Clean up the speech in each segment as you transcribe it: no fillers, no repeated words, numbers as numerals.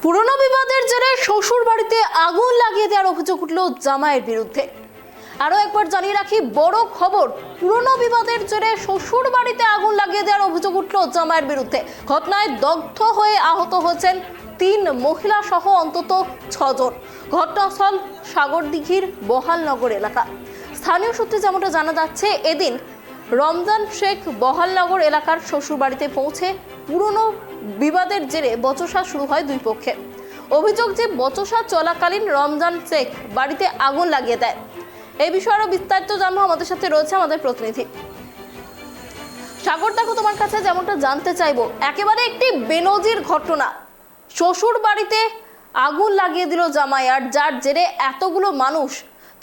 পুরনো বিবাদের জেরে শ্বশুর বাড়িতে আগুন লাগিয়ে দেওয়ার অভিযোগ উঠল জামাইয়ের বিরুদ্ধে। আরো একবার জানিয়ে রাখি, বড় খবর, পুরনো বিবাদের জেরে শ্বশুর বাড়িতে আগুন লাগিয়ে দেওয়ার অভিযোগ উঠল জামাইয়ের বিরুদ্ধে। ঘটনায় দগ্ধ হয়ে আহত হয়েছেন 3 মহিলা সহ অন্তত 6 জন। ঘটনাস্থল সাগরদিঘির বহালনগর এলাকা। স্থানীয় সূত্রে যেমনটা জানা যাচ্ছে, এদিন রমজান শেখ বহালনগর এলাকার শ্বশুর বাড়িতে পৌঁছে পুরনো বিবাদের জেরে বচসা শুরু হয় দুই পক্ষে। অভিযোগ যে বচসা চলাকালীন রমজান শেখ বাড়িতে আগুন লাগিয়ে দেয়। এই বিষয়ে আরো বিস্তারিত জানবো, আমাদের সাথে রয়েছে আমাদের প্রতিনিধি সাগর। দেখো, তোমার কাছে যেমনটা জানতে চাইবো, একেবারে একটি বেনজির ঘটনা, শ্বশুর বাড়িতে আগুন লাগিয়ে দিল জামাই, আর যার জেরে এতগুলো মানুষ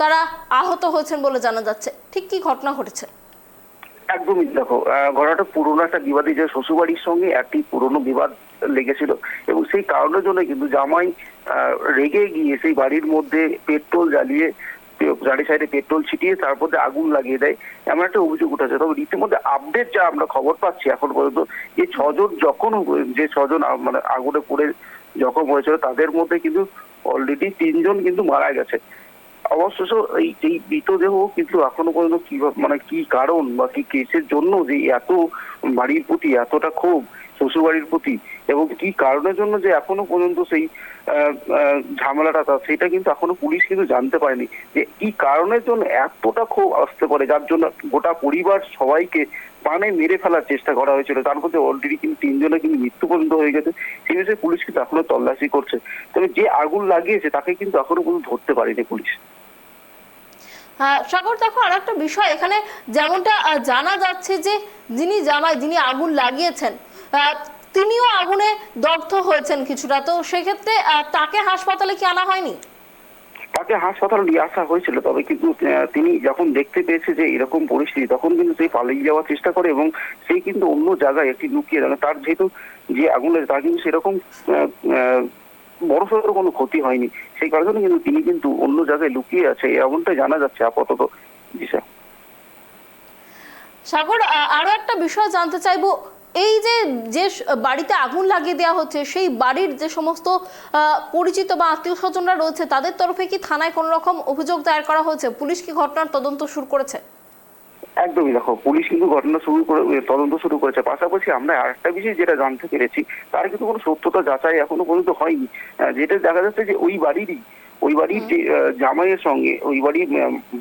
তারা আহত হয়েছেন বলে জানা যাচ্ছে। ঠিক কি ঘটনা ঘটেছে? একদমই, দেখো, ঘটনাটা পুরোনো একটা বিবাদী, যে শ্বশুরবাড়ির সঙ্গে একটি পুরোনো বিবাদ লেগেছিল এবং সেই কারণের জন্য কিন্তু জামাই রেগে গিয়ে সেই বাড়ির মধ্যে পেট্রোল জ্বালিয়ে, গাড়ি সাইডে পেট্রোল ছিটিয়ে তারপর আগুন লাগিয়ে দেয়, এমন একটা অভিযোগ উঠেছে। তবে রীতিমধ্যে আপডেট যা আমরা খবর পাচ্ছি এখন পর্যন্ত, যে 6 জন যে 6 জন মানে আগুনে পুড়ে জখম হয়েছিল, তাদের মধ্যে কিন্তু অলরেডি 3 জন কিন্তু মারা গেছে। অবশ্য এই মৃতদেহ কিন্তু এখনো পর্যন্ত কি কারণ বা কি কেসের জন্য যে এত বাড়ির প্রতি এতটা ক্ষোভ শ্বশুরবাড়ির প্রতি, এবং কি কারণের জন্য যে এখনো পর্যন্ত সেই ঝামেলাটা, সেটা কিন্তু এখনো পুলিশ কিন্তু জানতে পারেনি যে কি কারণের জন্য এতটা ক্ষোভ আসতে পারে, যার জন্য গোটা পরিবার সবাইকে পানে মেরে ফেলার চেষ্টা করা হয়েছিল। তার মধ্যে অলরেডি কিন্তু 3 জনের কিন্তু মৃত্যু পর্যন্ত হয়ে গেছে। সেই বিষয়ে পুলিশ কিন্তু এখনো তল্লাশি করছে। তবে যে আগুন লাগিয়েছে তাকে কিন্তু এখনো পর্যন্ত ধরতে পারেনি পুলিশ। সাগর, দেখো, আর একটা বিষয় এখানে যেমনটা জানা যাচ্ছে যে যিনি আগুন লাগিয়েছেন তিনিও আগুনে দগ্ধ হয়েছেন কিছুটা, তো সেক্ষেত্রে তাকে হাসপাতালে কি আনা হয়নি? তাকে হাসপাতালে নিয়ে আসা হয়েছিল, তবে কিন্তু তিনি যখন দেখতে পেয়েছে যে এরকম পরিস্থিতি, তখন কিন্তু সেই পালিয়ে যাওয়ার চেষ্টা করে এবং সেই কিন্তু অন্য জায়গায় একটি লুকিয়ে দেয়। তার যেহেতু যে আগুন লাগে তার কিন্তু সেরকম বড়সড় কোনো ক্ষতি হয়নি, সেই কারণে কিন্তু তিনি কিন্তু অন্য জায়গায় লুকিয়ে আছে, এমনটাই জানা যাচ্ছে আপাতত। বিষয় সাগর, আরো একটা বিষয় জানতে চাইবো, এই যে বাড়িতে আগুন লাগিয়ে দেওয়া হচ্ছে, সেই বাড়ির যে সমস্ত পরিচিত বা আত্মীয় স্বজনরা রয়েছে, তাদের তরফে কি থানায় কোনো রকম অভিযোগ দায়ের করা হয়েছে? পুলিশ কি ঘটনার তদন্ত শুরু করেছে? একদমই, দেখো, পুলিশ কিন্তু তদন্ত শুরু করেছে। পাশাপাশি আমরা আরেকটা বিষয় যেটা জানতে পেরেছি, তার কিন্তু কোনো সত্যতা যাচাই এখনো পর্যন্ত হয়নি। যেটা দেখা যাচ্ছে যে ওই বাড়ির যে জামাইয়ের সঙ্গে, ওই বাড়ির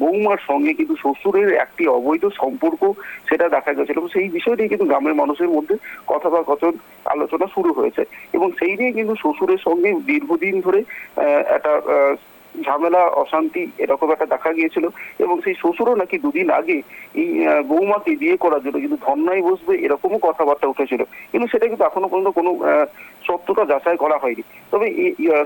বৌমার সঙ্গে কিন্তু শ্বশুরের একটি অবৈধ সম্পর্ক, সেটা দেখা গেছিল। সেই বিষয়টি কিন্তু গ্রামের মানুষের মধ্যে কথোপকথন আলোচনা শুরু হয়েছে এবং সেই নিয়ে কিন্তু শ্বশুরের সঙ্গে দীর্ঘদিন ধরে একটা ঝামেলা, অশান্তি এরকম একটা দেখা গিয়েছিল এবং সেই শ্বশুরও নাকি 2 দিন আগে এই বৌমাকে বিয়ে করার জন্য কিন্তু ধর্নায় বসবে, এরকমও কথাবার্তা উঠেছিল, কিন্তু সেটা কিন্তু এখনো পর্যন্ত কোনো সত্যতা যাচাই করা হয়নি। তবে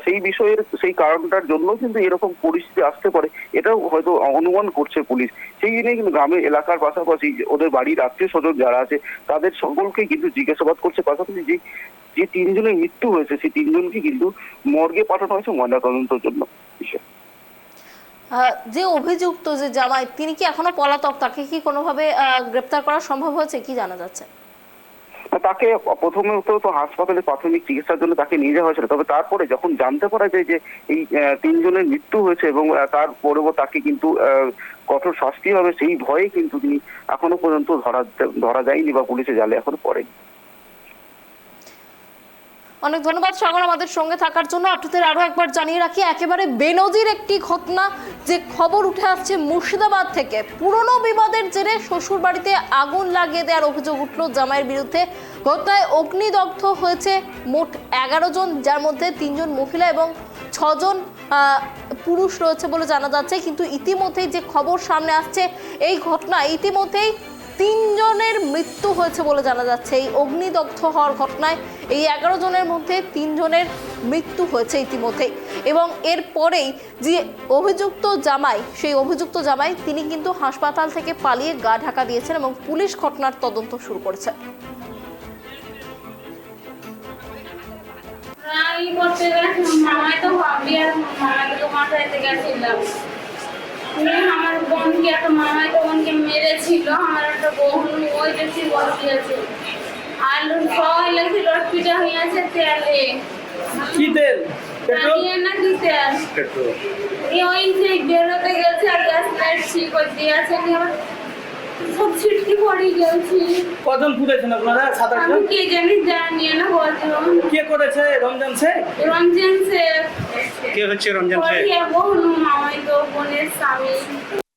সেই বিষয়ের সেই কারণটার জন্য কিন্তু এরকম পরিস্থিতি আসতে পারে, এটাও হয়তো অনুমান করছে পুলিশ। সেই নিয়ে কিন্তু গ্রামের এলাকার পাশাপাশি ওদের বাড়ির আত্মীয় স্বজন যারা আছে তাদের সকলকে কিন্তু জিজ্ঞাসাবাদ করছে। পাশাপাশি যে 3 জনের মৃত্যু হয়েছে, সেই 3 জনকে কিন্তু মর্গে পাঠানো হয়েছে ময়নাতদন্তের জন্য। যে অভিযুক্ত যে জামাই, তিনি কি এখনো পলাতক? তাকে কি কোনোভাবে গ্রেপ্তার করা সম্ভব হয়েছে, কি জানা যাচ্ছে? তাকে প্রথমে তো হাসপাতালে প্রাথমিক চিকিৎসার জন্য তাকে নিয়ে যাওয়া হয়েছিল, তবে তারপরে যখন জানতে পারা যায় যে এই 3 জনের মৃত্যু হয়েছে এবং তারপরেও তাকে কিন্তু কঠোর শাস্তি হবে, সেই ভয়ে কিন্তু তিনি এখনো পর্যন্ত ধরা যায়নি বা পুলিশে জালে এখনো পড়েনি। অনেক ধন্যবাদ সাগর আমাদের সঙ্গে থাকার জন্য। আপনাদের আরো একবার জানিয়ে রাখি, একেবারে বেনজির একটি ঘটনা যে খবর উঠে আসছে মুর্শিদাবাদ থেকে। পুরনো বিবাদের জেরে শ্বশুর বাড়িতে আগুন লাগিয়ে দেওয়ার অভিযোগ উঠল জামাইয়ের বিরুদ্ধে। ঘটনায় অগ্নিদগ্ধ হয়েছে মোট 11 জন, যার মধ্যে 3 জন মহিলা এবং 6 জন পুরুষ রয়েছে বলে জানা যাচ্ছে। কিন্তু ইতিমধ্যেই যে খবর সামনে আসছে, এই ঘটনায় ইতিমধ্যেই 3 জনের মৃত্যু হয়েছে বলে জানা যাচ্ছে। এই অগ্নিদগ্ধ হওয়ার ঘটনায় এই 11 জনের মধ্যে 3 জনের মৃত্যু হয়েছে ইতিমধ্যেই, এবং এরপরেই যে অভিযুক্ত জামাই, সেই অভিযুক্ত জামাই তিনি কিন্তু হাসপাতাল থেকে পালিয়ে গা ঢাকা দিয়েছেন এবং পুলিশ ঘটনার তদন্ত শুরু করেছে। আমার বোনকে একটা মামাই বোনকে মেরেছিল, আমার একটা বোন ওই দেখছি আলু সবাই লেগেছিল, পিঠা হয়ে আছে তেলে। কি তেল? পেট্রোল জানিয়ে না দিতে পেট্রোল ওই যে বেরোতে গেছে আর গ্যাস লাইট ঠিক করে দিয়েছে সব ছিটকে পড়ে গেছি কজন পুড়েছেন আপনারা? 7-8 আমি জন। কে জানি জানিয়ে না বলছো কে করেছে? রমজান শেখ? রমজান সে কে হচ্ছে রমজান শেখ? বহু মামাই তো বোনের স্বামী